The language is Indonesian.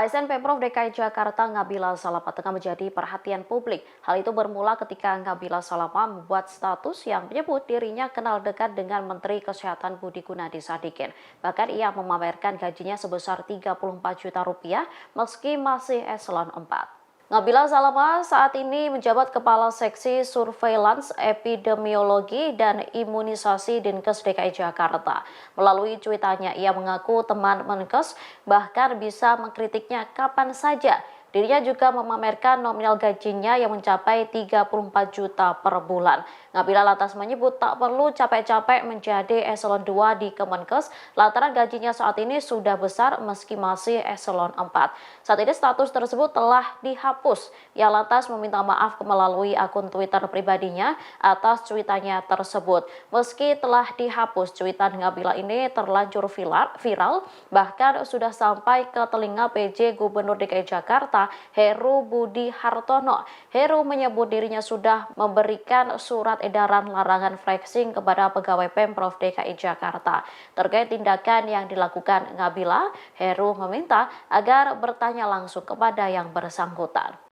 ASN Pemprov DKI Jakarta Ngabila Salama tengah menjadi perhatian publik. Hal itu bermula ketika Ngabila Salama membuat status yang menyebut dirinya kenal dekat dengan Menteri Kesehatan Budi Gunadi Sadikin. Bahkan ia memamerkan gajinya sebesar 34 juta rupiah meski masih eselon 4. Ngabila Salama saat ini menjabat Kepala Seksi Surveillance Epidemiologi dan Imunisasi Dinkes DKI Jakarta. Melalui cuitannya, ia mengaku teman Menkes bahkan bisa mengkritiknya kapan saja. Dirinya juga memamerkan nominal gajinya yang mencapai 34 juta per bulan. Ngabila lantas menyebut tak perlu capek-capek menjadi eselon 2 di Kemenkes lantaran gajinya saat ini sudah besar meski masih eselon 4. Saat ini status tersebut telah dihapus. Ia lantas meminta maaf melalui akun Twitter pribadinya atas cuitannya tersebut. Meski telah dihapus, cuitan Ngabila ini terlanjur viral, bahkan sudah sampai ke telinga PJ Gubernur DKI Jakarta Heru Budi Hartono. Heru menyebut dirinya sudah memberikan surat edaran larangan flexing kepada pegawai Pemprov DKI Jakarta. Terkait tindakan yang dilakukan Ngabila, Heru meminta agar bertanya langsung kepada yang bersangkutan.